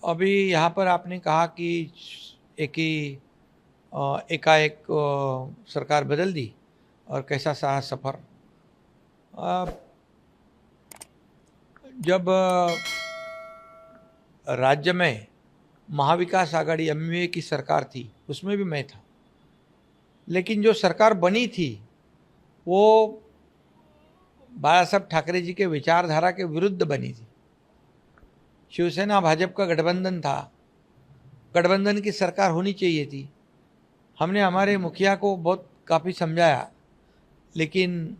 अभी यहाँ पर आपने कहा कि एकाएक सरकार बदल दी और कैसा सहा सफ़र। जब राज्य में महाविकास आघाड़ी एमवीए की सरकार थी उसमें भी मैं था, लेकिन जो सरकार बनी थी वो बाला साहब ठाकरे जी के विचारधारा के विरुद्ध बनी थी। शिवसेना भाजपा का गठबंधन था, गठबंधन की सरकार होनी चाहिए थी। हमने हमारे मुखिया को बहुत काफ़ी समझाया, लेकिन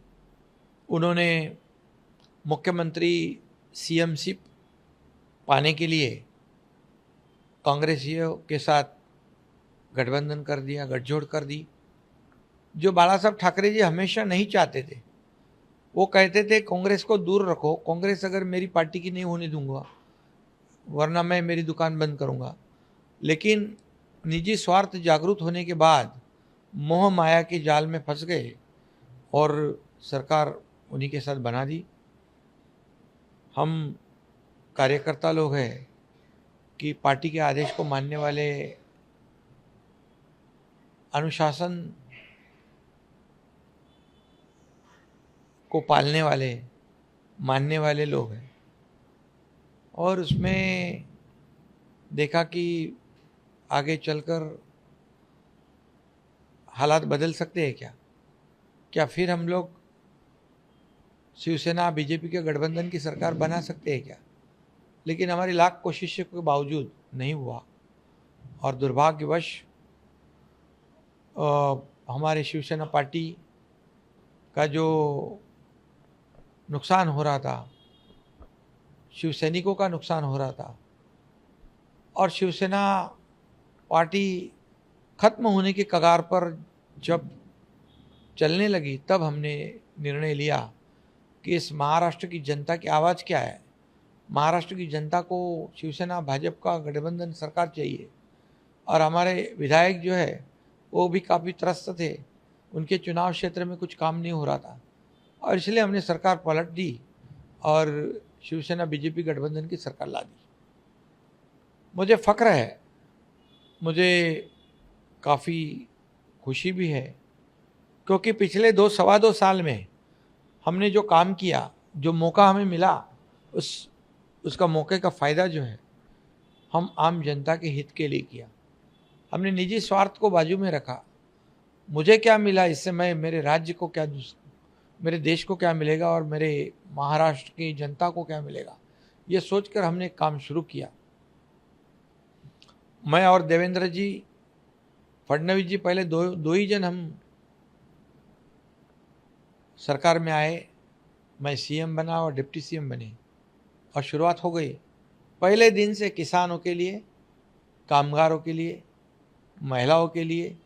उन्होंने मुख्यमंत्री सीएमशिप पाने के लिए कांग्रेसियों के साथ गठबंधन कर दिया, गठजोड़ कर दी, जो बाला साहब ठाकरे जी हमेशा नहीं चाहते थे। वो कहते थे कांग्रेस को दूर रखो, कांग्रेस अगर मेरी पार्टी की नहीं होने दूंगा वरना मैं मेरी दुकान बंद करूंगा। लेकिन निजी स्वार्थ जागरूक होने के बाद मोह माया के जाल में फंस गए और सरकार उन्हीं के साथ बना दी। हम कार्यकर्ता लोग हैं कि पार्टी के आदेश को मानने वाले, अनुशासन को पालने वाले, मानने वाले लोग हैं। और उसमें देखा कि आगे चलकर हालात बदल सकते हैं क्या फिर हम लोग शिवसेना बीजेपी के गठबंधन की सरकार बना सकते हैं क्या? लेकिन हमारी लाख कोशिशों के बावजूद नहीं हुआ और दुर्भाग्यवश हमारे शिवसेना पार्टी का जो नुकसान हो रहा था, शिवसैनिकों का नुकसान हो रहा था और शिवसेना पार्टी खत्म होने के कगार पर जब चलने लगी, तब हमने निर्णय लिया कि इस महाराष्ट्र की जनता की आवाज़ क्या है। महाराष्ट्र की जनता को शिवसेना भाजपा का गठबंधन सरकार चाहिए और हमारे विधायक जो है वो भी काफ़ी त्रस्त थे, उनके चुनाव क्षेत्र में कुछ काम नहीं हो रहा था और इसलिए हमने सरकार पलट दी और शिवसेना बीजेपी गठबंधन की सरकार ला दी। मुझे फ़ख्र है, मुझे काफ़ी खुशी भी है, क्योंकि पिछले सवा दो साल में हमने जो काम किया, जो मौका हमें मिला, उसका मौके का फ़ायदा जो है हम आम जनता के हित के लिए किया। हमने निजी स्वार्थ को बाजू में रखा। मुझे क्या मिला इससे, मैं मेरे राज्य को क्या, मेरे देश को क्या मिलेगा और मेरे महाराष्ट्र की जनता को क्या मिलेगा, ये सोचकर हमने काम शुरू किया। मैं और देवेंद्र जी फडणवीस जी पहले दो ही जन हम सरकार में आए। मैं सीएम बना और डिप्टी सीएम बने और शुरुआत हो गई। पहले दिन से किसानों के लिए, कामगारों के लिए, महिलाओं के लिए,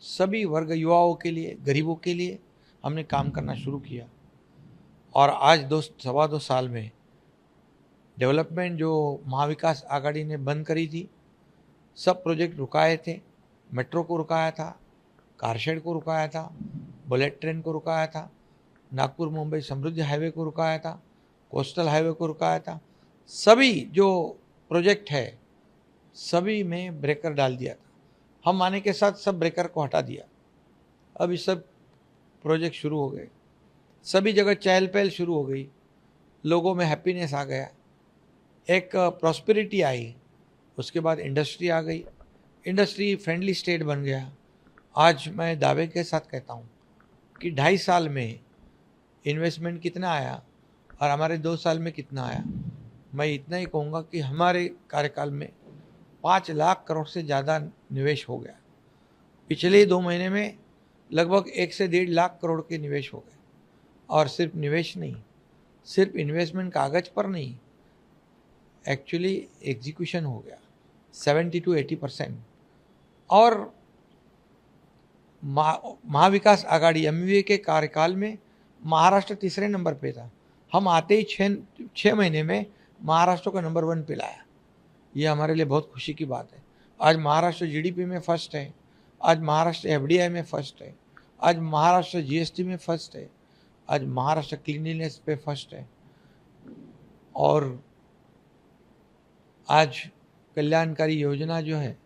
सभी वर्ग, युवाओं के लिए, गरीबों के लिए हमने काम करना शुरू किया। और आज सवा दो साल में डेवलपमेंट जो महाविकास आघाड़ी ने बंद करी थी, सब प्रोजेक्ट रुकाए थे। मेट्रो को रुकाया था, कारशेड को रुकाया था, बुलेट ट्रेन को रुकाया था, नागपुर मुंबई समृद्धि हाईवे को रुकाया था, कोस्टल हाईवे को रुकाया था। सभी जो प्रोजेक्ट है सभी में ब्रेकर डाल दिया था। हम आने के साथ सब ब्रेकर को हटा दिया। अब ये सब प्रोजेक्ट शुरू हो गए, सभी जगह चहल पहल शुरू हो गई, लोगों में हैप्पीनेस आ गया, एक प्रॉस्पेरिटी आई। उसके बाद इंडस्ट्री आ गई, इंडस्ट्री फ्रेंडली स्टेट बन गया। आज मैं दावे के साथ कहता हूँ कि 2.5 साल में इन्वेस्टमेंट कितना आया और हमारे 2 साल में कितना आया। मैं इतना ही कहूँगा कि हमारे कार्यकाल में 5 लाख करोड़ से ज़्यादा निवेश हो गया। पिछले 2 महीने में लगभग 1 से 1.5 लाख करोड़ के निवेश हो गए। और सिर्फ निवेश नहीं, सिर्फ इन्वेस्टमेंट कागज पर नहीं, एक्चुअली एग्जीक्यूशन हो गया 70 to 80%। और महाविकास आघाड़ी एमवीए के कार्यकाल में महाराष्ट्र तीसरे नंबर पे था। हम आते ही 6 महीने में महाराष्ट्र को नंबर 1 पे लाया। ये हमारे लिए बहुत खुशी की बात है। आज महाराष्ट्र जीडीपी में फर्स्ट है, आज महाराष्ट्र एफडीआई में फर्स्ट है, आज महाराष्ट्र जीएसटी में फर्स्ट है, आज महाराष्ट्र क्लीनलीनेस पे फर्स्ट है। और आज कल्याणकारी योजना जो है,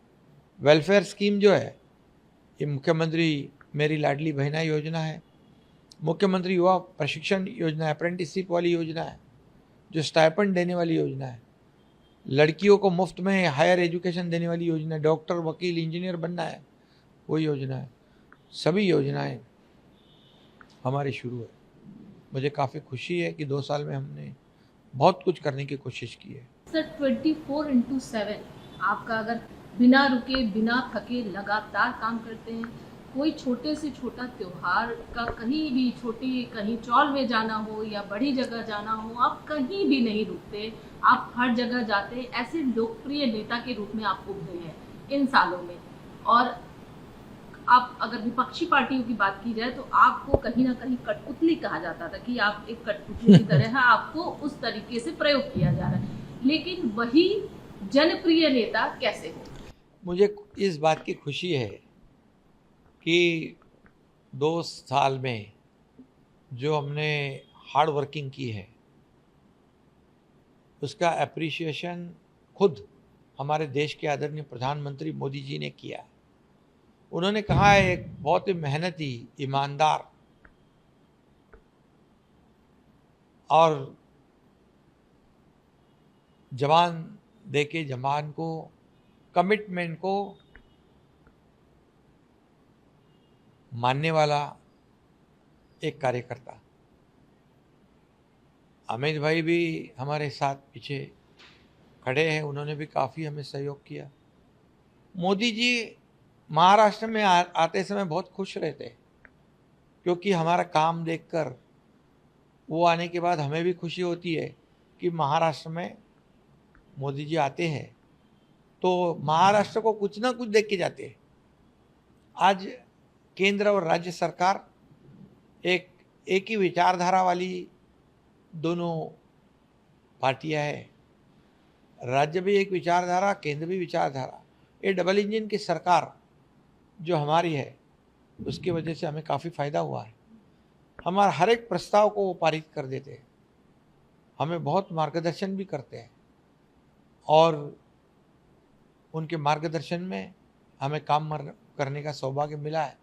वेलफेयर स्कीम जो है, ये मुख्यमंत्री मेरी लाडली बहना योजना है, मुख्यमंत्री युवा प्रशिक्षण योजना है, अप्रेंटिसशिप वाली योजना है, जो स्टाइपेंड देने वाली योजना है, लड़कियों को मुफ्त में हायर एजुकेशन देने वाली योजना है, डॉक्टर वकील इंजीनियर बनना है वो योजना है, सभी योजनाएं हमारी शुरू है। मुझे काफ़ी खुशी है कि 2 साल में हमने बहुत कुछ करने की कोशिश की है। सर 24/7 आपका अगर बिना रुके बिना थके लगातार काम करते हैं, कोई छोटे से छोटा त्योहार का कहीं भी कहीं चौल में जाना हो या बड़ी जगह जाना हो, आप कहीं भी नहीं रुकते, आप हर जगह जाते, ऐसे लोकप्रिय नेता के रूप में आपको उभरे हैं इन सालों में। और आप अगर विपक्षी पार्टियों की बात की जाए तो आपको कहीं ना कहीं कठपुतली कहा जाता था कि आप एक कठपुतली की तरह है, आपको उस तरीके से प्रयोग किया जा रहा है, लेकिन वही जनप्रिय नेता कैसे हो? मुझे इस बात की खुशी है कि 2 साल में जो हमने हार्ड वर्किंग की है उसका एप्रिसिएशन खुद हमारे देश के आदरणीय प्रधानमंत्री मोदी जी ने किया। उन्होंने कहा है एक बहुत ही मेहनती, ईमानदार और जवान देके जवान को, कमिटमेंट को मानने वाला एक कार्यकर्ता। अमित भाई भी हमारे साथ पीछे खड़े हैं, उन्होंने भी काफ़ी हमें सहयोग किया। मोदी जी महाराष्ट्र में आते समय बहुत खुश रहते, क्योंकि हमारा काम देखकर वो आने के बाद हमें भी खुशी होती है कि महाराष्ट्र में मोदी जी आते हैं तो महाराष्ट्र को कुछ ना कुछ देख के जाते हैं। आज केंद्र और राज्य सरकार एक ही विचारधारा वाली दोनों पार्टियां हैं। राज्य भी एक विचारधारा, केंद्र भी विचारधारा, ये डबल इंजन की सरकार जो हमारी है उसकी वजह से हमें काफ़ी फ़ायदा हुआ है। हमारा हर एक प्रस्ताव को वो पारित कर देते हैं, हमें बहुत मार्गदर्शन भी करते हैं और उनके मार्गदर्शन में हमें काम करने का सौभाग्य मिला है।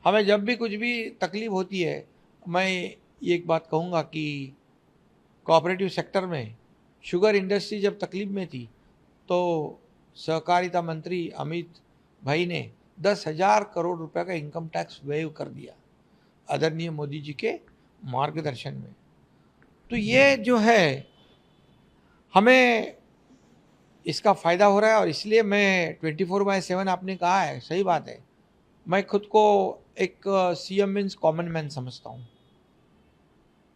हमें जब भी कुछ भी तकलीफ होती है, मैं ये एक बात कहूँगा कि कोऑपरेटिव सेक्टर में शुगर इंडस्ट्री जब तकलीफ में थी तो सहकारिता मंत्री अमित भाई ने 10,000 करोड़ रुपए का इनकम टैक्स वेव कर दिया आदरणीय मोदी जी के मार्गदर्शन में। तो ये जो है हमें इसका फ़ायदा हो रहा है और इसलिए मैं 24/7 आपने कहा है, सही बात है, मैं खुद को एक सीएम मीन्स कॉमन मैन समझता हूँ।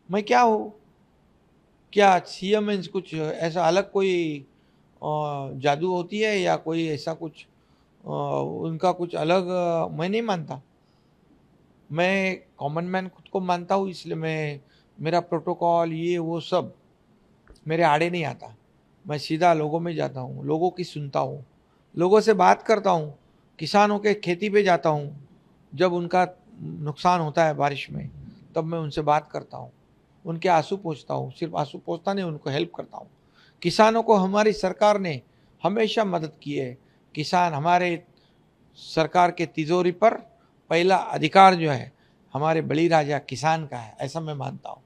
मैं क्या हूँ? क्या सीएम मीन्स कुछ ऐसा अलग कोई जादू होती है या कोई ऐसा कुछ उनका कुछ अलग मैं नहीं मानता। मैं कॉमन मैन खुद को मानता हूँ, इसलिए मेरा प्रोटोकॉल ये वो सब मेरे आड़े नहीं आता। मैं सीधा लोगों में जाता हूँ, लोगों की सुनता हूँ, लोगों से बात करता हूँ, किसानों के खेती पे जाता हूँ, जब उनका नुकसान होता है बारिश में तब मैं उनसे बात करता हूँ, उनके आंसू पोंछता हूँ, सिर्फ आंसू पोंछता नहीं, उनको हेल्प करता हूँ। किसानों को हमारी सरकार ने हमेशा मदद की है। किसान हमारे सरकार के तिजोरी पर पहला अधिकार जो है हमारे बड़ी राजा किसान का है, ऐसा मैं मानता हूँ।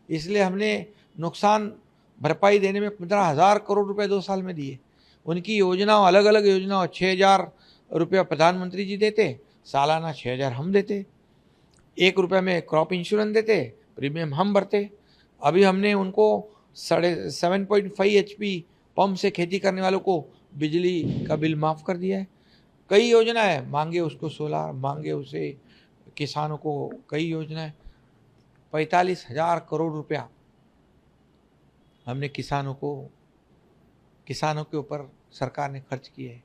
इसलिए हमने नुकसान भरपाई देने में 15,000 करोड़ रुपए 2 साल में दिए। उनकी योजनाओं, अलग अलग योजनाओं, 6,000 रुपया प्रधानमंत्री जी देते, सालाना 6,000 हम देते, 1 रुपये में क्रॉप इंश्योरेंस देते, प्रीमियम हम भरते। अभी हमने उनको 7.5 HP पंप से खेती करने वालों को बिजली का बिल माफ़ कर दिया है। कई योजनाएं, मांगे उसको सोलार, मांगे उसे किसानों को कई योजनाएं, 45,000 करोड़ रुपया हमने किसानों के ऊपर सरकार ने खर्च किए है।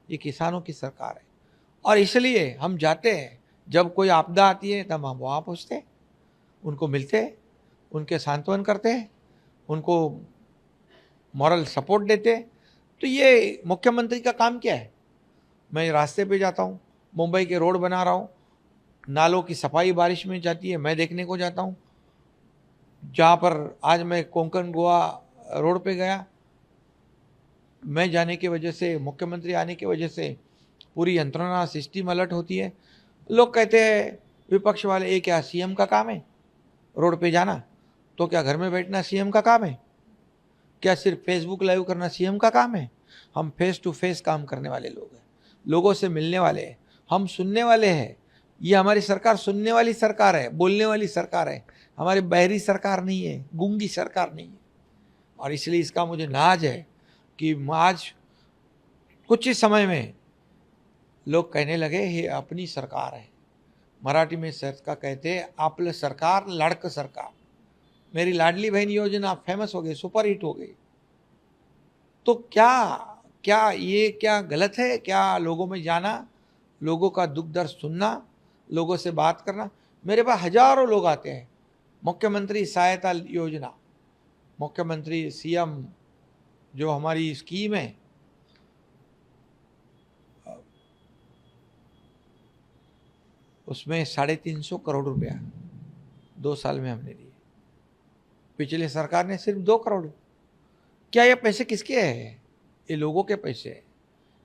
ये किसानों की सरकार है और इसलिए हम जाते हैं, जब कोई आपदा आती है तब हम वहाँ पहुँचते हैं, उनको मिलते हैं, उनके सांत्वन करते हैं, उनको मॉरल सपोर्ट देते हैं। तो ये मुख्यमंत्री का काम क्या है? मैं रास्ते पे जाता हूँ, मुंबई के रोड बना रहा हूँ, नालों की सफाई बारिश में जाती है, मैं देखने को जाता हूँ। जहाँ पर आज मैं कोंकण गोवा रोड पे गया, मैं जाने की वजह से, मुख्यमंत्री आने की वजह से पूरी यंत्रणा सिस्टम अलर्ट होती है। लोग कहते हैं विपक्ष वाले, ये क्या सीएम का काम है रोड पे जाना? तो क्या घर में बैठना सीएम का काम है? क्या सिर्फ फेसबुक लाइव करना सीएम का काम है? हम फेस टू फेस काम करने वाले लोग हैं, लोगों से मिलने वाले हैं, हम सुनने वाले हैं। ये हमारी सरकार सुनने वाली सरकार है, बोलने वाली सरकार है, हमारी बहरी सरकार नहीं है, गूंगी सरकार नहीं है। और इसलिए इसका मुझे नाज है कि आज कुछ ही समय में लोग कहने लगे ये अपनी सरकार है। मराठी में सरकार कहते हैं आपलं सरकार लाडकं सरकार। मेरी लाडली बहन योजना फेमस हो गई, सुपर हिट हो गई। तो क्या ये क्या गलत है? क्या लोगों में जाना, लोगों का दुख दर्द सुनना, लोगों से बात करना? मेरे पास हजारों लोग आते हैं। मुख्यमंत्री सहायता योजना, मुख्यमंत्री सीएम जो हमारी स्कीम है, उसमें 350 करोड़ रुपया 2 साल में हमने दिए। पिछले सरकार ने सिर्फ 2 करोड़। क्या ये पैसे किसके हैं? ये लोगों के पैसे हैं।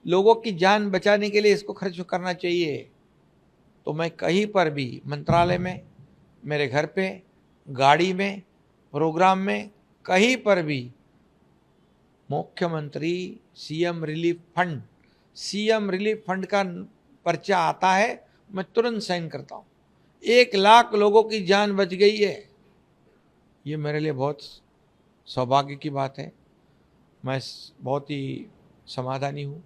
लोगों की जान बचाने के लिए इसको खर्च करना चाहिए। तो मैं कहीं पर भी, मंत्रालय में, मेरे घर पे, गाड़ी में, प्रोग्राम में, कहीं पर भी मुख्यमंत्री सीएम रिलीफ फंड का पर्चा आता है, मैं तुरंत साइन करता हूँ। 1 लाख लोगों की जान बच गई है। ये मेरे लिए बहुत सौभाग्य की बात है। मैं बहुत ही समाधानी हूँ।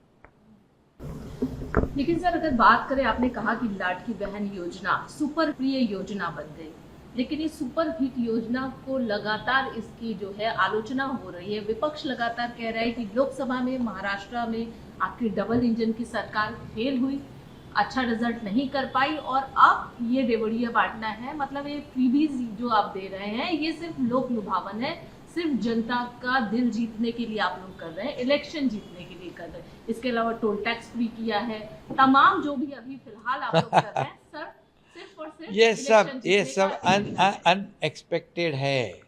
लेकिन सर, अगर बात करें, आपने कहा कि लाडली बहन योजना सुपर प्रिय योजना बन गई, लेकिन इस सुपर हिट योजना को लगातार इसकी जो है आलोचना हो रही है। विपक्ष लगातार कह रहा है कि लोकसभा में महाराष्ट्र में आपकी डबल इंजन की सरकार फेल हुई, अच्छा रिजल्ट नहीं कर पाई, और अब ये रेवड़िया बांटना है, मतलब ये फ्रीबीज जो आप दे रहे हैं ये सिर्फ लोक लुभावन है, सिर्फ जनता का दिल जीतने के लिए आप लोग कर रहे हैं, इलेक्शन जीतने के लिए कर रहे हैं। इसके अलावा टोल टैक्स फ्री किया है, तमाम जो भी अभी फिलहाल आप लोग कर रहे हैं सर, सिर्फ और सिर्फ ये सब अनएक्सपेक्टेड है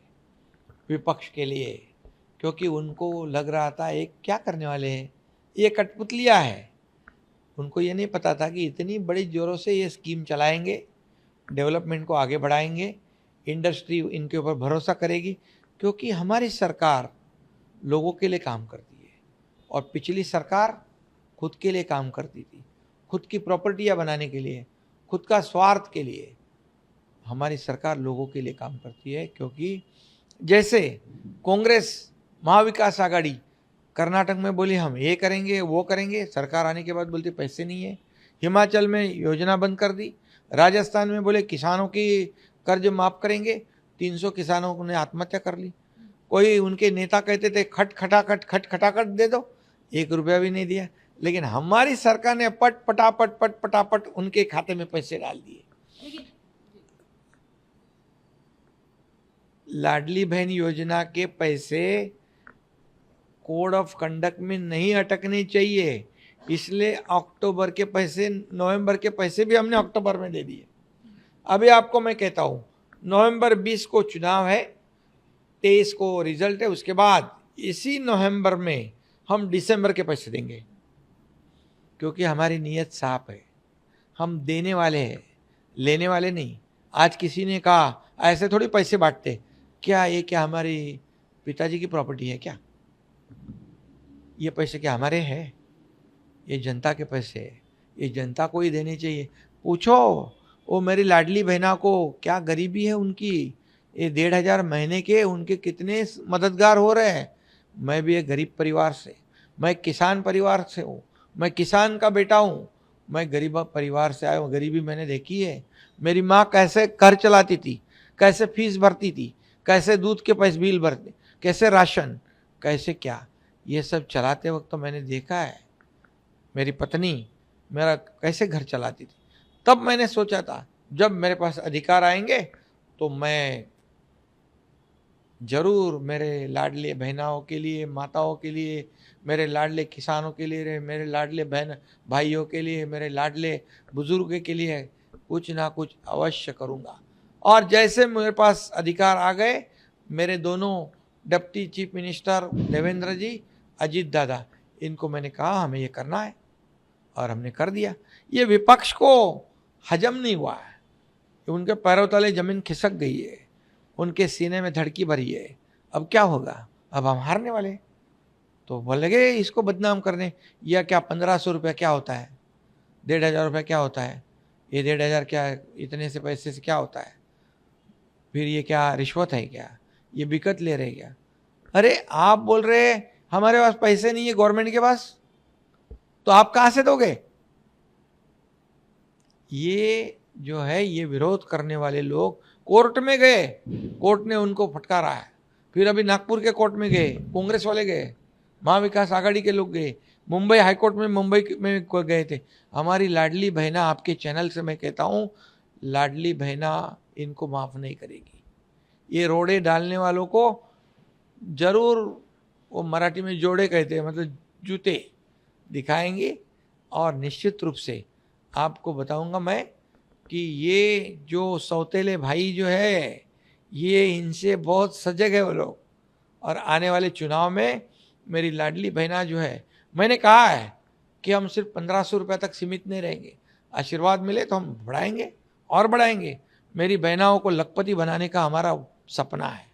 विपक्ष के लिए, क्योंकि उनको लग रहा था ये क्या करने वाले हैं, ये कठपुतलियाँ है। उनको ये नहीं पता था कि इतनी बड़ी जोरों से ये स्कीम चलाएंगे, डेवलपमेंट को आगे बढ़ाएंगे, इंडस्ट्री इनके ऊपर भरोसा करेगी, क्योंकि हमारी सरकार लोगों के लिए काम करती है और पिछली सरकार खुद के लिए काम करती थी, खुद की प्रॉपर्टियां बनाने के लिए, खुद का स्वार्थ के लिए। हमारी सरकार लोगों के लिए काम करती है, क्योंकि जैसे कांग्रेस महाविकास आघाड़ी कर्नाटक में बोली हम ये करेंगे वो करेंगे, सरकार आने के बाद बोलती पैसे नहीं है। हिमाचल में योजना बंद कर दी, राजस्थान में बोले किसानों की कर्ज माफ़ करेंगे, 300 किसानों ने आत्महत्या कर ली। कोई उनके नेता कहते थे खट दे दो, 1 रुपया भी नहीं दिया। लेकिन हमारी सरकार ने पट पटापट उनके खाते में पैसे डाल दिए। लाडली बहन योजना के पैसे कोड ऑफ कंडक्ट में नहीं अटकने चाहिए, इसलिए अक्टूबर के पैसे, नवंबर के पैसे भी हमने अक्टूबर में दे दिए। अभी आपको मैं कहता हूँ, नवंबर 20 को चुनाव है, 23 को रिजल्ट है, उसके बाद इसी नवंबर में हम दिसंबर के पैसे देंगे, क्योंकि हमारी नीयत साफ है। हम देने वाले हैं, लेने वाले नहीं। आज किसी ने कहा ऐसे थोड़ी पैसे बांटते, क्या ये क्या हमारी पिताजी की प्रॉपर्टी है क्या? ये पैसे क्या हमारे हैं? ये जनता के पैसे हैं, ये जनता को ही देने चाहिए। पूछो वो मेरी लाडली बहना को क्या गरीबी है उनकी, ये 1,500 महीने के उनके कितने मददगार हो रहे हैं। मैं भी एक गरीब परिवार से, मैं किसान परिवार से हूँ, मैं किसान का बेटा हूँ, मैं गरीब परिवार से आया हूँ। गरीबी मैंने देखी है। मेरी माँ कैसे घर चलाती थी, कैसे फीस भरती थी, कैसे दूध के पैसे बिल भरते, कैसे राशन, कैसे क्या, ये सब चलाते वक्त तो मैंने देखा है। मेरी पत्नी मेरा कैसे घर चलाती थी। तब मैंने सोचा था जब मेरे पास अधिकार आएंगे तो मैं ज़रूर मेरे लाडले बहनाओं के लिए, माताओं के लिए, मेरे लाडले किसानों के लिए, मेरे लाडले बहन भाइयों के लिए, मेरे लाडले बुजुर्ग के लिए कुछ ना कुछ अवश्य करूँगा। और जैसे मेरे पास अधिकार आ गए, मेरे दोनों डिप्टी चीफ मिनिस्टर देवेंद्र जी अजीत दादा, इनको मैंने कहा हमें ये करना है और हमने कर दिया। ये विपक्ष को हजम नहीं हुआ है, उनके पैरों तले जमीन खिसक गई है, उनके सीने में धड़की भरी है। अब क्या होगा, अब हम हारने वाले। तो वो लगे इसको बदनाम करने, या क्या 1500 रुपया क्या होता है, 1500 रुपया क्या होता है, ये 1500 क्या, इतने से पैसे से क्या होता है, फिर ये क्या रिश्वत है क्या, ये बिकट ले रहे क्या। अरे आप बोल रहे हमारे पास पैसे नहीं है गवर्नमेंट के पास, तो आप कहां से दोगे। ये जो है, ये विरोध करने वाले लोग कोर्ट में गए, कोर्ट ने उनको फटकारा है। फिर अभी नागपुर के कोर्ट में गए, कांग्रेस वाले गए, महाविकास आघाड़ी के लोग गए, मुंबई हाईकोर्ट में मुंबई में गए थे। हमारी लाडली बहना, आपके चैनल से मैं कहता हूँ, लाडली बहना इनको माफ़ नहीं करेगी। ये रोड़े डालने वालों को जरूर, वो मराठी में जोड़े कहते हैं, मतलब जूते दिखाएंगे। और निश्चित रूप से आपको बताऊंगा मैं कि ये जो सौतेले भाई जो है, ये इनसे बहुत सजग है वो लोग। और आने वाले चुनाव में मेरी लाडली बहना जो है, मैंने कहा है कि हम सिर्फ 1500 रुपये तक सीमित नहीं रहेंगे, आशीर्वाद मिले तो हम बढ़ाएंगे और बढ़ाएंगे। मेरी बहनाओं को लखपति बनाने का हमारा सपना है।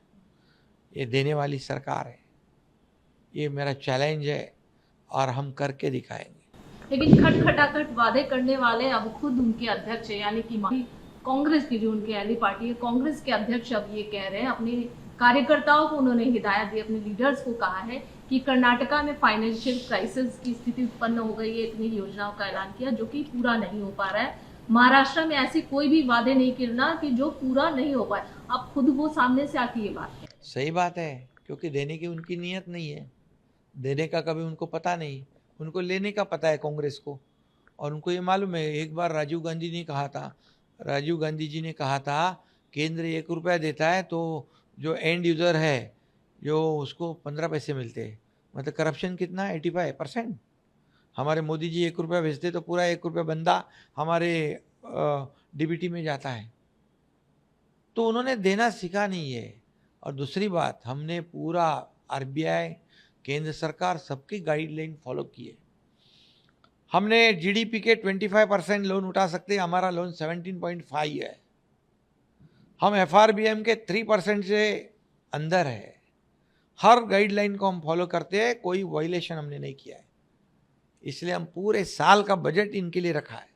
ये देने वाली सरकार है, ये मेरा चैलेंज है और हम करके दिखाएंगे। लेकिन खटखटाखट वादे करने वाले अब खुद उनके अध्यक्ष है, यानी कि कांग्रेस की जो उनकी अहली पार्टी है, कांग्रेस के अध्यक्ष अब ये कह रहे हैं, अपने कार्यकर्ताओं को उन्होंने हिदायत दी, अपने लीडर्स को कहा है कि कर्नाटका में फाइनेंशियल क्राइसिस की स्थिति उत्पन्न हो गई है, इतनी योजनाओं का ऐलान किया जो कि पूरा नहीं हो पा रहा है। महाराष्ट्र में ऐसे कोई भी वादे नहीं करना कि जो पूरा नहीं हो पाए। अब खुद वो सामने से आके ये बात है। सही बात है, क्योंकि देने की उनकी नीयत नहीं है, देने का कभी उनको पता नहीं, उनको लेने का पता है कांग्रेस को। और उनको ये मालूम है, एक बार राजीव गांधी ने कहा था, राजीव गांधी जी ने कहा था, केंद्र 1 रुपया देता है तो जो एंड यूज़र है, जो उसको 15 पैसे मिलते हैं। मतलब करप्शन कितना, 85%। हमारे मोदी जी 1 रुपया भेजते तो पूरा 1 रुपया बंदा हमारे डीबीटी में जाता है। तो उन्होंने देना सीखा नहीं है। और दूसरी बात, हमने पूरा आरबीआई, केंद्र सरकार, सबकी गाइडलाइन फॉलो की है। हमने जीडीपी के 25% लोन उठा सकते हैं, हमारा लोन 17.5 है। हम एफआरबीएम के 3% से अंदर है। हर गाइडलाइन को हम फॉलो करते हैं, कोई वायलेशन हमने नहीं किया है। इसलिए हम पूरे साल का बजट इनके लिए रखा है,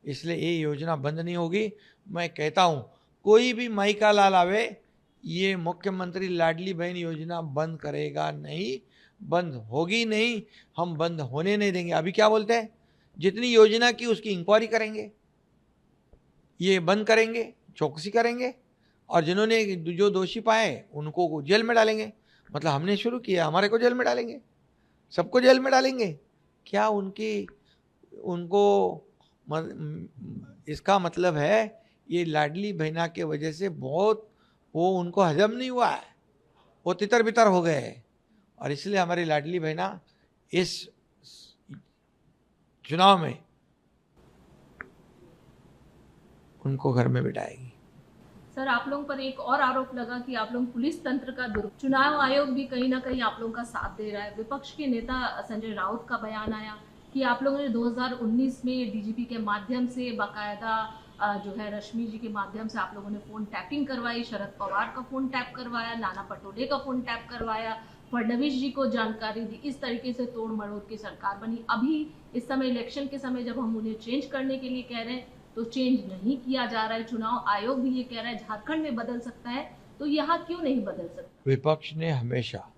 इसलिए ये योजना बंद नहीं होगी। मैं कहता हूँ, कोई भी माई का लाल आवे, ये मुख्यमंत्री लाडली बहन योजना बंद करेगा नहीं, बंद होगी नहीं, हम बंद होने नहीं देंगे। अभी क्या बोलते हैं, जितनी योजना की उसकी इंक्वायरी करेंगे, ये बंद करेंगे, चौकसी करेंगे, और जिन्होंने जो दोषी पाए उनको जेल में डालेंगे। मतलब हमने शुरू किया, हमारे को जेल में डालेंगे, सबको जेल में डालेंगे। क्या उनको इसका मतलब है ये लाडली बहना के वजह से बहुत वो उनको हजम नहीं हुआ है, वो तितर बितर हो गए हैं। और इसलिए हमारी लाडली बहना इस चुनाव में उनको घर में बिठाएगी। सर, आप लोगों पर एक और आरोप लगा कि आप लोग पुलिस तंत्र का चुनाव आयोग भी कहीं ना कहीं आप लोगों का साथ दे रहा है। विपक्ष के नेता संजय राउत का बयान आया कि आप लोगों ने 2019 में डीजीपी के माध्यम से, बाकायदा जो है रश्मि जी के माध्यम से आप लोगों ने फोन टैपिंग करवाई, शरद पवार का फोन टैप करवाया, नाना पटोले का फोन टैप करवाया, फडणवीस जी को जानकारी दी। इस तरीके से तोड़ मरोड़ की सरकार बनी। अभी इस समय इलेक्शन के समय जब हम उन्हें चेंज करने के लिए कह रहे हैं तो चेंज नहीं किया जा रहा है। चुनाव आयोग भी ये कह रहा है झारखंड में बदल सकता है, तो यहाँ क्यों नहीं बदल सकता? विपक्ष ने हमेशा,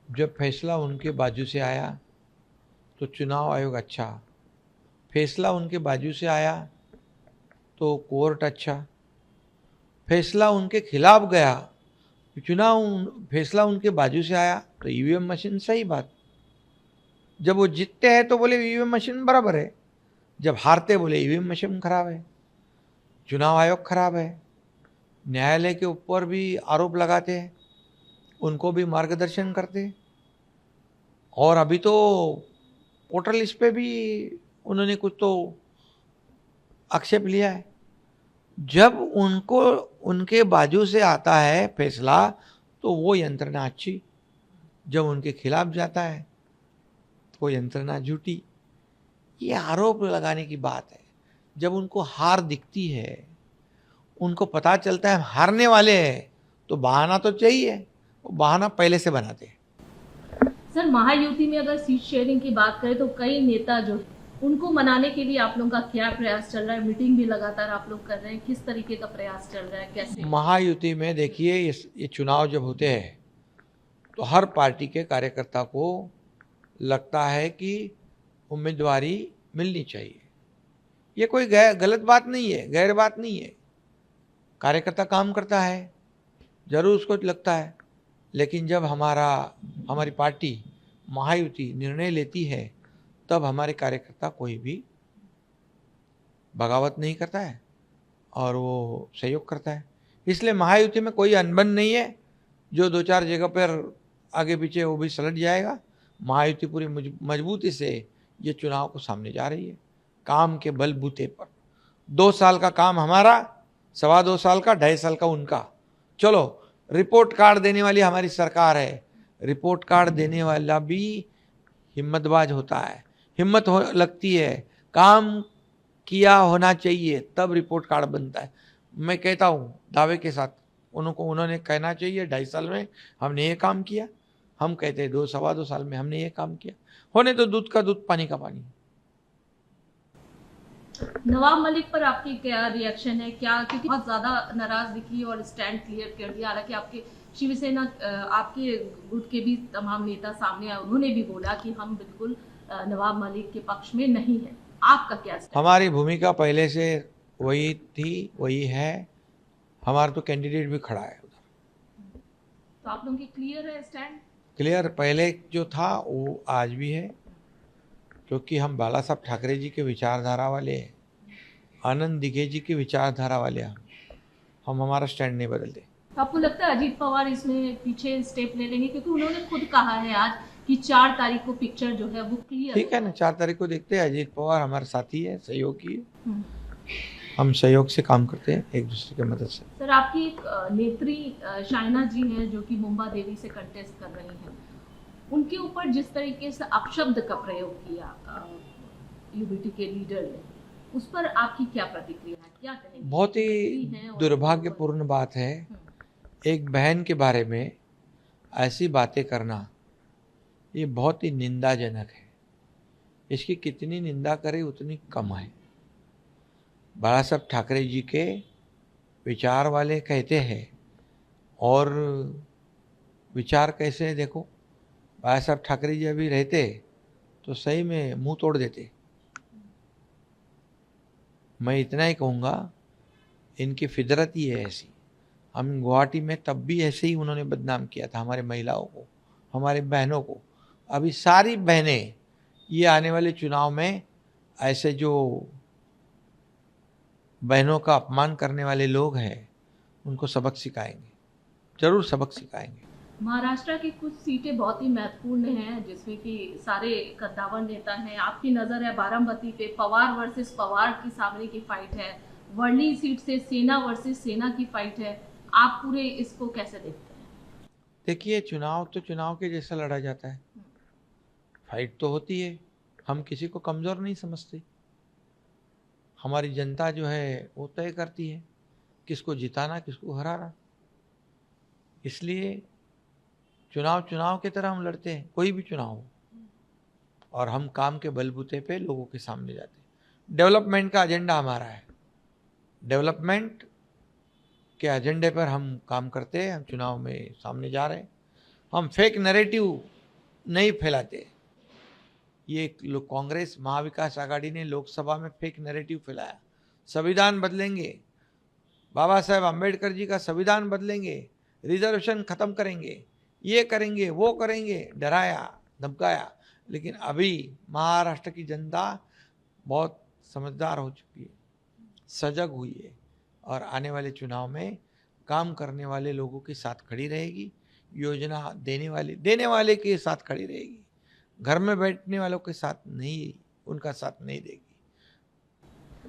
जब फैसला उनके बाजू से आया तो चुनाव आयोग अच्छा, फैसला उनके बाजू से आया तो कोर्ट अच्छा, फैसला उनके खिलाफ गया, फैसला उनके बाजू से आया तो ईवीएम मशीन सही बात। जब वो जीतते हैं तो बोले ईवीएम मशीन बराबर है, जब हारते बोले ईवीएम मशीन खराब है, चुनाव आयोग खराब है। न्यायालय के ऊपर भी आरोप लगाते हैं, उनको भी मार्गदर्शन करते हैं। और अभी तो वोटर लिस्ट पे भी उन्होंने कुछ तो आक्षेप लिया है। जब उनको उनके बाजू से आता है फैसला तो वो यंत्रणा अच्छी, जब उनके खिलाफ जाता है तो यंत्रणा झूठी। ये आरोप लगाने की बात है। जब उनको हार दिखती है, उनको पता चलता है हम हारने वाले हैं, तो बहाना तो चाहिए, वो बहाना पहले से बनाते हैं। सर, महायुति में अगर सीट शेयरिंग की बात करें तो कई नेता जो उनको मनाने के लिए आप लोगों का क्या प्रयास चल रहा है? मीटिंग भी लगातार आप लोग कर रहे हैं, किस तरीके का प्रयास चल रहा है, कैसे? महायुति में देखिए, ये चुनाव जब होते हैं तो हर पार्टी के कार्यकर्ता को लगता है कि उम्मीदवारी मिलनी चाहिए। ये कोई गलत बात नहीं है, गैर बात नहीं है। कार्यकर्ता काम करता है, जरूर उसको लगता है, लेकिन जब हमारी पार्टी महायुति निर्णय लेती है तब हमारे कार्यकर्ता कोई भी बगावत नहीं करता है और वो सहयोग करता है। इसलिए महायुति में कोई अनबन नहीं है जो 2-4 जगह पर आगे पीछे वो भी सलट जाएगा। महायुति पूरी मजबूती से ये चुनाव को सामने जा रही है, काम के बलबूते पर। 2 साल का काम हमारा, 2.25 साल का, 2.5 साल का उनका। चलो, रिपोर्ट कार्ड देने वाली हमारी सरकार है। रिपोर्ट कार्ड देने वाला भी हिम्मतबाज होता है, हिम्मत लगती है, काम किया होना चाहिए तब रिपोर्ट कार्ड बनता है। मैं कहता हूँ दावे के साथ, उन्होंने कहना चाहिए 2.5 साल में हमने ये काम किया। हम कहते हैं 2-2.25 साल में हमने ये काम किया। होने तो दूध का दूध, पानी का पानी। नवाब मलिक पर आपकी क्या रिएक्शन है? क्या, क्योंकि बहुत ज्यादा नाराज दिखी और स्टैंड क्लियर कर दिया, हालांकि आपके शिवसेना आपके गुट के भी तमाम नेता सामने आए, उन्होंने भी बोला कि हम बिल्कुल नवाब मलिक के पक्ष में नहीं है। आपका क्या स्टैंड? हमारी भूमिका पहले से वही थी, वही है। हमारा तो कैंडिडेट भी खड़ा है उधर। तो आप लोगों की क्लियर है स्टैंड? क्लियर पहले जो था वो आज भी है, क्योंकि हम बाला साहब ठाकरे जी के विचारधारा वाले हैं, आनंद दिघे जी की विचारधारा वाले हैं। हम हमारा स्टैंड नहीं बदलते। तो आपको लगता है अजीत पवार इसमें पीछे स्टेप ले लेंगे? क्योंकि उन्होंने खुद कहा है आज कि 4 तारीख को पिक्चर जो है वो क्लियर। ठीक है ना, 4 तारीख को देखते हैं। अजीत पवार हमारे साथी है, सहयोगी है। हम्म। हम सहयोग से काम करते हैं, एक दूसरे की मदद से। सर, आपकी एक नेत्री शाइना जी हैं जो कि मुंबा देवी से कंटेस्ट कर रही हैं, उनके ऊपर जिस तरीके से अपशब्द का प्रयोग किया यूबीटी के लीडर ने, उस पर आपकी क्या प्रतिक्रिया है, क्या कहेंगे? बहुत ही दुर्भाग्यपूर्ण बात है एक बहन के बारे में ऐसी बातें करना। ये बहुत ही निंदाजनक है। इसकी कितनी निंदा करें उतनी कम है। बाला साहब ठाकरे जी के विचार वाले कहते हैं, और विचार कैसे है देखो। बाला साहब ठाकरे जी अभी रहते तो सही में मुंह तोड़ देते। मैं इतना ही कहूँगा, इनकी फितरत ही है ऐसी। हम गुवाहाटी में तब भी ऐसे ही उन्होंने बदनाम किया था हमारे महिलाओं को, हमारे बहनों को। अभी सारी बहनें ये आने वाले चुनाव में ऐसे जो बहनों का अपमान करने वाले लोग हैं उनको सबक सिखाएंगे, जरूर सबक सिखाएंगे। महाराष्ट्र की कुछ सीटें बहुत ही महत्वपूर्ण हैं जिसमें कि सारे कद्दावर नेता हैं। आपकी नज़र है बारामती पे, पवार वर्सेस पवार की सामने की फाइट है। वर्ली सीट से सेना वर्सेस सेना की फाइट है। आप पूरे इसको कैसे देखते हैं? देखिए, चुनाव तो चुनाव के जैसा लड़ा जाता है, फाइट तो होती है। हम किसी को कमज़ोर नहीं समझते। हमारी जनता जो है वो तय करती है किसको जिताना, किसको हराना। इसलिए चुनाव चुनाव की तरह हम लड़ते हैं, कोई भी चुनाव हो, और हम काम के बलबूते पे लोगों के सामने जाते हैं। डेवलपमेंट का एजेंडा हमारा है, डेवलपमेंट के एजेंडे पर हम काम करते हैं। हम चुनाव में सामने जा रहे हैं। हम फेक नैरेटिव नहीं फैलाते। ये कांग्रेस महाविकास आघाड़ी ने लोकसभा में फेक नैरेटिव फैलाया, संविधान बदलेंगे, बाबा साहेब अम्बेडकर जी का संविधान बदलेंगे, रिजर्वेशन खत्म करेंगे, ये करेंगे, वो करेंगे, डराया धमकाया। लेकिन अभी महाराष्ट्र की जनता बहुत समझदार हो चुकी है, सजग हुई है, और आने वाले चुनाव में काम करने वाले लोगों के साथ खड़ी रहेगी। योजना देने वाले के साथ खड़ी रहेगी। घर में बैठने वालों के साथ नहीं, उनका साथ नहीं देगी।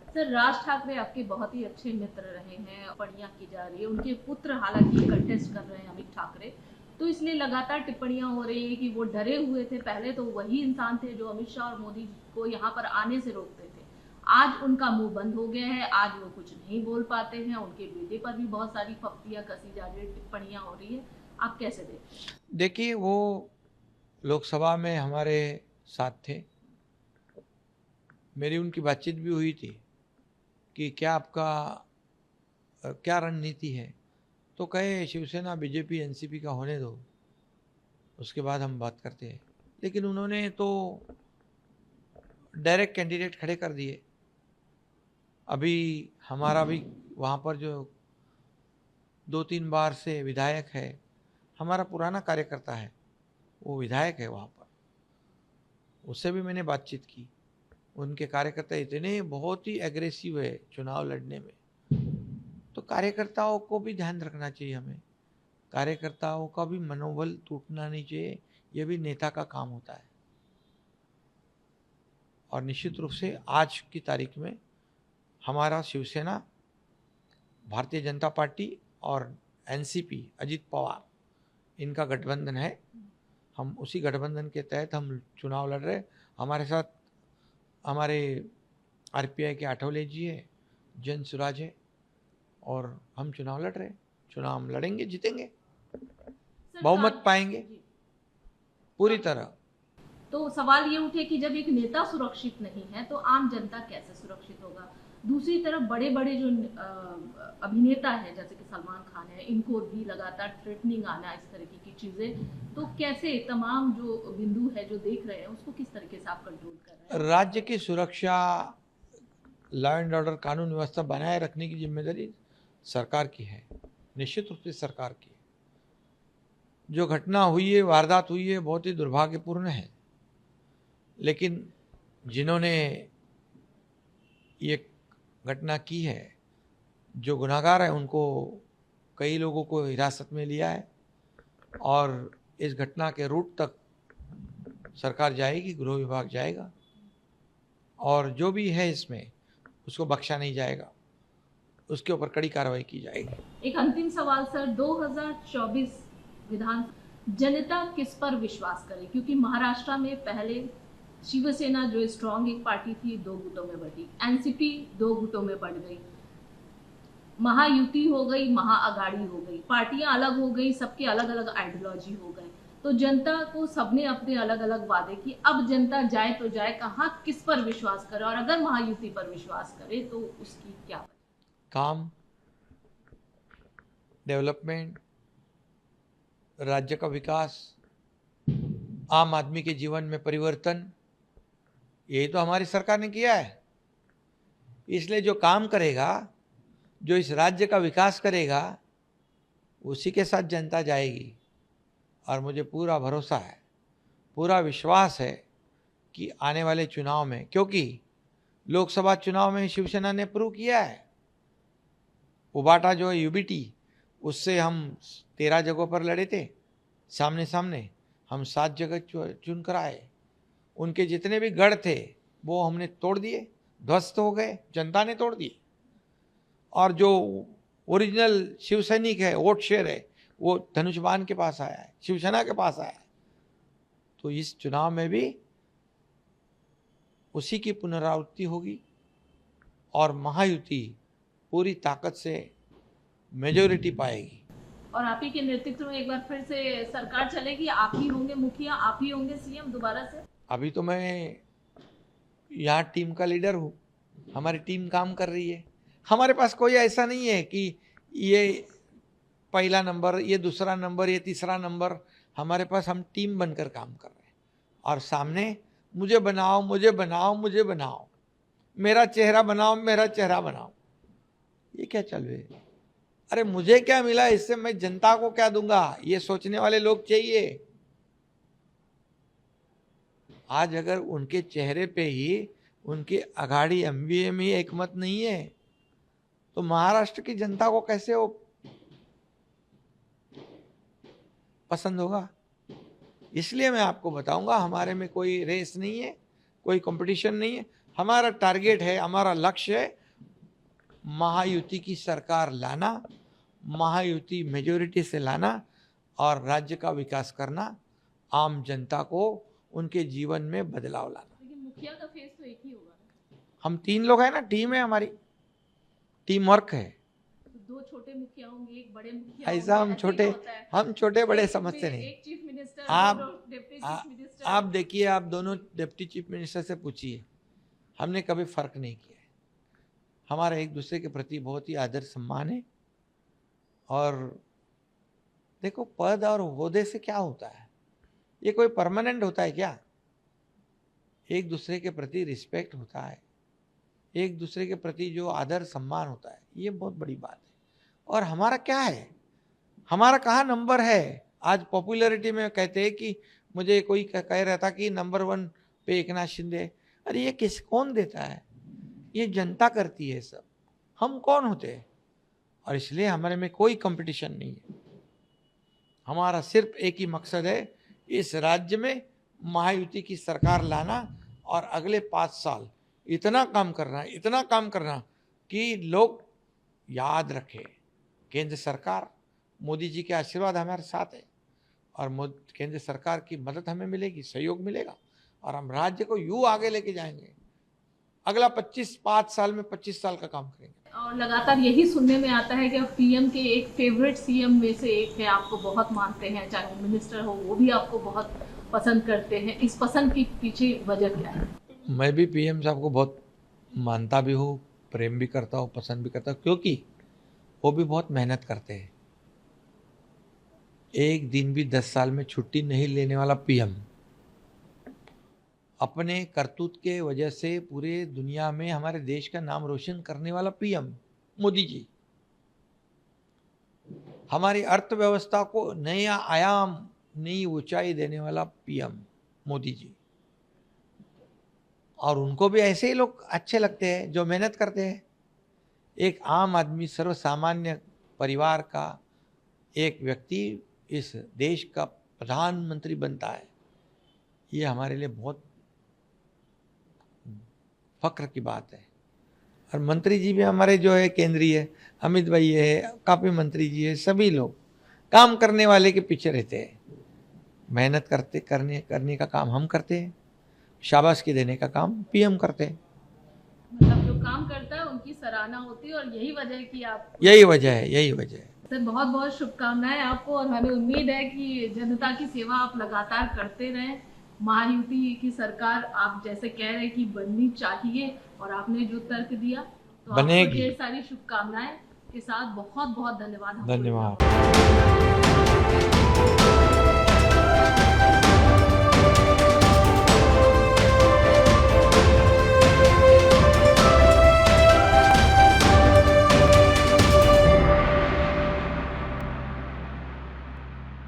सर, राज ठाकरे आपके बहुत ही अच्छे मित्र रहे हैं, बढ़िया की जा रही है। उनके पुत्र हालांकि कंटेस्ट कर रहे हैं, अमित ठाकरे। तो इसलिए लगातार टिप्पणियां हो रही है कि वो डरे हुए थे। पहले तो वही इंसान थे जो अमित शाह और मोदी को यहाँ पर आने से रोकते थे, आज उनका मुंह बंद हो गया है, आज वो कुछ नहीं बोल पाते हैं। उनके बेटे पर भी बहुत सारी फप्तियां कसी जा रही है, टिप्पणियां हो रही है। आप कैसे देखते? देखिए, वो लोकसभा में हमारे साथ थे, मेरी उनकी बातचीत भी हुई थी कि क्या आपका क्या रणनीति है। तो कहे शिवसेना बीजेपी एनसीपी का होने दो, उसके बाद हम बात करते हैं। लेकिन उन्होंने तो डायरेक्ट कैंडिडेट खड़े कर दिए। अभी हमारा भी वहाँ पर जो 2-3 बार से विधायक है, हमारा पुराना कार्यकर्ता है, वो विधायक है वहाँ पर, उससे भी मैंने बातचीत की। उनके कार्यकर्ता इतने बहुत ही एग्रेसिव है चुनाव लड़ने में। तो कार्यकर्ताओं को भी ध्यान रखना चाहिए हमें, कार्यकर्ताओं का भी मनोबल टूटना नहीं चाहिए, ये भी नेता का काम होता है। और निश्चित रूप से आज की तारीख में हमारा शिवसेना, भारतीय जनता पार्टी और एनसीपी अजित पवार, इनका गठबंधन है। हम उसी गठबंधन के तहत हम चुनाव लड़ रहे। हमारे साथ हमारे आरपीआई के आठवले जी है, जन सुराज है, और हम चुनाव लड़ रहे। चुनाव हम लड़ेंगे, जीतेंगे, बहुमत पाएंगे पूरी तरह। तो सवाल ये उठे कि जब एक नेता सुरक्षित नहीं है तो आम जनता कैसे सुरक्षित होगा? दूसरी तरफ बड़े बड़े जो अभिनेता हैं जैसे कि सलमान खान है, इनको भी लगातार थ्रेटनिंग आना, इस तरीके की चीजें, तो कैसे तमाम जो बिंदु है जो देख रहे हैं उसको किस तरीके से आप कंट्रोल कर रहे हैं? राज्य की सुरक्षा, लॉ एंड ऑर्डर, कानून व्यवस्था बनाए रखने की जिम्मेदारी सरकार की है, निश्चित रूप से सरकार की है। जो घटना हुई है, वारदात हुई है, बहुत ही दुर्भाग्यपूर्ण है। लेकिन जिन्होंने ये घटना की है, जो गुनाहगार है, उनको कई लोगों को हिरासत में लिया है और इस घटना के रूट तक सरकार जाएगी, गृह विभाग जाएगा, और जो भी है इसमें उसको बख्शा नहीं जाएगा, उसके ऊपर कड़ी कार्रवाई की जाएगी। एक अंतिम सवाल सर, 2024 विधान जनता किस पर विश्वास करे? क्योंकि महाराष्ट्र में पहले शिवसेना जो स्ट्रॉन्ग एक पार्टी थी 2 गुटों में बटी, एनसीपी 2 गुटों में बढ़ गई, महायुति हो गई, महाअगाड़ी हो गई, पार्टियां अलग हो गई, सबके अलग अलग आइडियोलॉजी हो गए। तो जनता को सबने अपने अलग अलग वादे किए। अब जनता जाए तो जाए कहाँ, किस पर विश्वास करे? और अगर महायुति पर विश्वास करे तो उसकी क्या वजह? काम, डेवलपमेंट, राज्य का विकास, आम आदमी के जीवन में परिवर्तन, यही तो हमारी सरकार ने किया है। इसलिए जो काम करेगा, जो इस राज्य का विकास करेगा, उसी के साथ जनता जाएगी। और मुझे पूरा भरोसा है, पूरा विश्वास है कि आने वाले चुनाव में, क्योंकि लोकसभा चुनाव में शिवसेना ने प्रूव किया है, उबाटा जो है यूबीटी, उससे हम 13 जगहों पर लड़े थे सामने सामने, हम 7 जगह चुन कर आए। उनके जितने भी गढ़ थे वो हमने तोड़ दिए, ध्वस्त हो गए, जनता ने तोड़ दिए। और जो ओरिजिनल शिव सैनिक है, वोट शेयर है, वो धनुषबाण के पास आया है, शिवसेना के पास आया है। तो इस चुनाव में भी उसी की पुनरावृत्ति होगी और महायुति पूरी ताकत से मेजोरिटी पाएगी। और आप ही के नेतृत्व में एक बार फिर से सरकार चलेगी, आप ही होंगे मुखिया, आप ही होंगे सीएम दोबारा से? अभी तो मैं यहाँ टीम का लीडर हूँ, हमारी टीम काम कर रही है। हमारे पास कोई ऐसा नहीं है कि ये पहला नंबर, ये दूसरा नंबर, ये तीसरा नंबर। हमारे पास हम टीम बनकर काम कर रहे हैं और सामने मुझे बनाओ, मुझे बनाओ, मुझे बनाओ, मेरा चेहरा बनाओ, मेरा चेहरा बनाओ, ये क्या चल रही है? अरे मुझे क्या मिला इससे, मैं जनता को क्या दूंगा, ये सोचने वाले लोग चाहिए। आज अगर उनके चेहरे पे ही, उनकी अघाड़ी एमवीए में एक मत नहीं है, तो महाराष्ट्र की जनता को कैसे वो पसंद होगा? इसलिए मैं आपको बताऊंगा, हमारे में कोई रेस नहीं है, कोई कंपटीशन नहीं है। हमारा टारगेट है, हमारा लक्ष्य है महायुति की सरकार लाना, महायुति मेजोरिटी से लाना और राज्य का विकास करना, आम जनता को उनके जीवन में बदलाव लाना। लेकिन मुखिया का फेस तो एक ही होगा ना? हम 3 लोग हैं ना, टीम है हमारी, टीम वर्क है। तो 2 छोटे मुखिया होंगे, एक बड़े मुखिया ऐसा होंगे, ऐसे ही होता है। हम छोटे बड़े एक समझते नहीं। एक चीफ मिनिस्टर, आप दो डिप्टी आ- चीफ मिनिस्टर। आप देखिए, आप दोनों डिप्टी चीफ मिनिस्टर से पूछिए, हमने कभी फर्क नहीं किया है। हमारा एक दूसरे के प्रति बहुत ही आदर सम्मान है। और देखो, पद और ओहदे से क्या होता है? ये कोई परमानेंट होता है क्या? एक दूसरे के प्रति रिस्पेक्ट होता है, एक दूसरे के प्रति जो आदर सम्मान होता है, ये बहुत बड़ी बात है। और हमारा क्या है, हमारा कहाँ नंबर है? आज पॉपुलैरिटी में कहते हैं कि मुझे कोई कह रहा था कि नंबर 1 पे एकनाथ शिंदे। अरे ये कौन देता है? ये जनता करती है सब, हम कौन होते हैं? और इसलिए हमारे में कोई कंपटीशन नहीं है। हमारा सिर्फ एक ही मकसद है, इस राज्य में महायुति की सरकार लाना और अगले 5 साल इतना काम करना कि लोग याद रखें, केंद्र सरकार, मोदी जी के आशीर्वाद हमारे साथ है और केंद्र सरकार की मदद हमें मिलेगी, सहयोग मिलेगा और हम राज्य को यूं आगे लेके जाएंगे। अगला 5 साल में 25 साल का काम करेंगे। और लगातार यही सुनने में आता है कि अब पीएम के एक फेवरेट सीएम में से एक है, आपको बहुत मानते हैं, चाहे वो मिनिस्टर हो वो भी आपको बहुत पसंद करते हैं। इस पसंद के पीछे वजह क्या है? मैं भी पीएम साहब को बहुत मानता भी हूँ, प्रेम भी करता हूँ, पसंद भी करता हूँ, क्योंकि वो भी बहुत मेहनत करते हैं। एक दिन भी 10 साल में छुट्टी नहीं लेने वाला पीएम, अपने करतूत के वजह से पूरे दुनिया में हमारे देश का नाम रोशन करने वाला पीएम मोदी जी, हमारी अर्थव्यवस्था को नया आयाम, नई ऊंचाई देने वाला पीएम मोदी जी। और उनको भी ऐसे ही लोग अच्छे लगते हैं जो मेहनत करते हैं। एक आम आदमी, सर्वसामान्य परिवार का एक व्यक्ति इस देश का प्रधानमंत्री बनता है, ये हमारे लिए बहुत फक्र की बात है। और मंत्री जी भी हमारे जो है केंद्रीय, अमित भाई है, काफी मंत्री जी है, सभी लोग काम करने वाले के पीछे रहते हैं। मेहनत करने का काम हम करते हैं, शाबाशी देने का काम पीएम करते हैं। मतलब जो काम करता है उनकी सराहना होती है और यही वजह है कि आप, यही वजह है। सर बहुत बहुत शुभकामनाएं आपको और हमें उम्मीद है कि जनता की सेवा आप लगातार करते रहें। महायुति की सरकार आप जैसे कह रहे हैं कि बननी चाहिए और आपने जो तर्क दिया तो बनेगी। आपको ढेर सारी शुभकामनाएं के साथ बहुत बहुत धन्यवाद। धन्यवाद।